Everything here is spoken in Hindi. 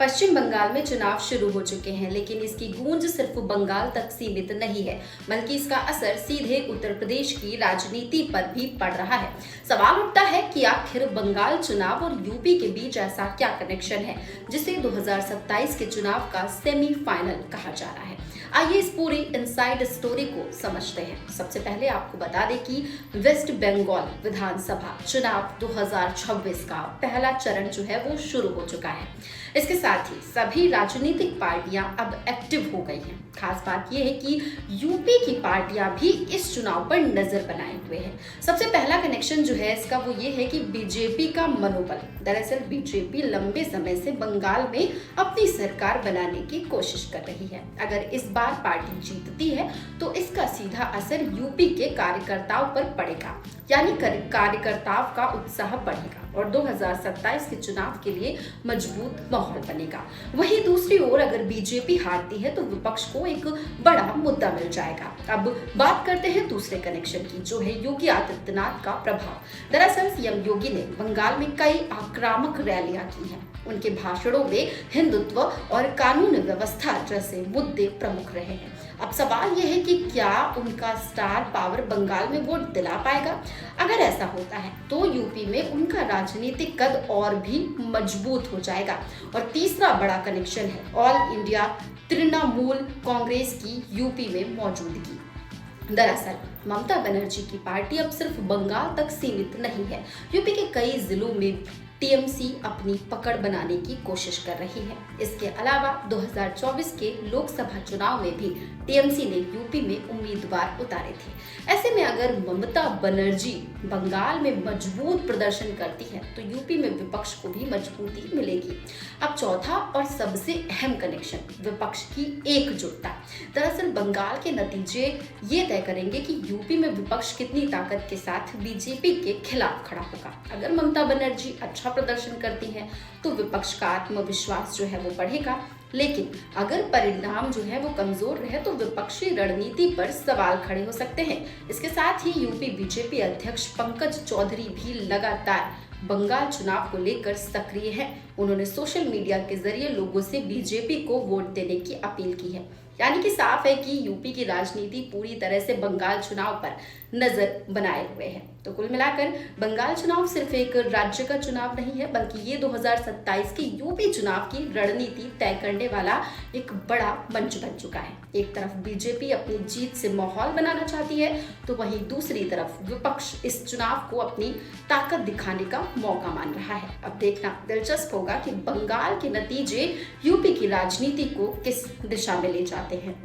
पश्चिम बंगाल में चुनाव शुरू हो चुके हैं, लेकिन इसकी गूंज सिर्फ बंगाल तक सीमित नहीं है, बल्कि इसका असर सीधे उत्तर प्रदेश की राजनीति पर भी पड़ रहा है। सवाल उठता है कि आखिर बंगाल चुनाव और यूपी के बीच ऐसा क्या कनेक्शन है जिसे 2027 के चुनाव का सेमीफाइनल कहा जा रहा है। आइए इस पूरी इनसाइड स्टोरी को समझते हैं। सबसे पहले आपको बता दें कि वेस्ट बंगाल विधानसभा चुनाव 2026 का पहला चरण जो है वो शुरू हो चुका है। इसके साथ ही सभी राजनीतिक पार्टियां अब एक्टिव हो गई हैं। खास बात यह है कि यूपी की पार्टियां भी इस चुनाव पर नजर बनाए हुए हैं। सबसे पहला कनेक्शन जो है इसका वो ये है कि बीजेपी का मनोबल। दरअसल बीजेपी लंबे समय से बंगाल में अपनी सरकार बनाने की कोशिश कर रही है। अगर इस बार पार्टी जीतती है तो इसका सीधा असर यूपी के कार्यकर्ताओं पर पड़ेगा, यानी कार्यकर्ताओं का उत्साह बढ़ेगा और 2027 के चुनाव के लिए मजबूत माहौल बनेगा। वहीं दूसरी ओर अगर बीजेपी हारती है तो विपक्ष को एक बड़ा मुद्दा मिल जाएगा। अब बात करते हैं दूसरे कनेक्शन की, जो है योगी आदित्यनाथ का प्रभाव। दरअसल सीएम योगी ने बंगाल में कई आक्रामक रैलियां की हैं। उनके भाषणों में हिंदुत्व और कानून व्यवस्था जैसे मुद्दे प्रमुख रहे हैं। अब सवाल यह है कि क्या उनका स्टार पावर बंगाल में वोट दिला पाएगा? अगर ऐसा होता है तो यूपी में उनका राजनीतिक कद और भी मजबूत हो जाएगा। और तीसरा बड़ा कनेक्शन है ऑल इंडिया तृणमूल कांग्रेस की यूपी में मौजूदगी। दरअसल ममता बनर्जी की पार्टी अब सिर्फ बंगाल तक सीमित नहीं है। यूपी के कई जिलों में टीएमसी अपनी पकड़ बनाने की कोशिश कर रही है। इसके अलावा 2024 के लोकसभा चुनाव में भी टीएमसी ने यूपी में उम्मीदवार उतारे थे। ऐसे में अगर ममता बनर्जी बंगाल में मजबूत प्रदर्शन करती है तो यूपी में विपक्ष को भी मजबूती मिलेगी। अब चौथा और सबसे अहम कनेक्शन विपक्ष की एकजुटता। दरअसल बंगाल के नतीजे ये तय करेंगे कि यूपी में विपक्ष कितनी ताकत के साथ बीजेपी के खिलाफ खड़ा होगा। अगर ममता बनर्जी अच्छा प्रदर्शन करती है तो विपक्ष का आत्मविश्वास जो है वो बढ़ेगा, लेकिन अगर परिणाम जो है वो कमजोर रहे तो विपक्षी रणनीति पर सवाल खड़े हो सकते हैं। इसके साथ ही यूपी बीजेपी अध्यक्ष पंकज चौधरी भी लगातार बंगाल चुनाव को लेकर सक्रिय है। उन्होंने सोशल मीडिया के जरिए लोगों से बीजेपी को वोट देने की अपील की है। यानी कि साफ है कि यूपी की राजनीति पूरी तरह से बंगाल चुनाव पर नजर बनाए हुए है। तो कुल मिलाकर बंगाल चुनाव सिर्फ एक राज्य का चुनाव नहीं है, बल्कि ये 2027 के यूपी चुनाव की रणनीति तय करने वाला एक बड़ा मंच बन चुका है। एक तरफ बीजेपी अपनी जीत से माहौल बनाना चाहती है तो वहीं दूसरी तरफ विपक्ष इस चुनाव को अपनी ताकत दिखाने का मौका मान रहा है। अब देखना दिलचस्प होगा कि बंगाल के नतीजे यूपी की राजनीति को किस दिशा में ले जाते हैं।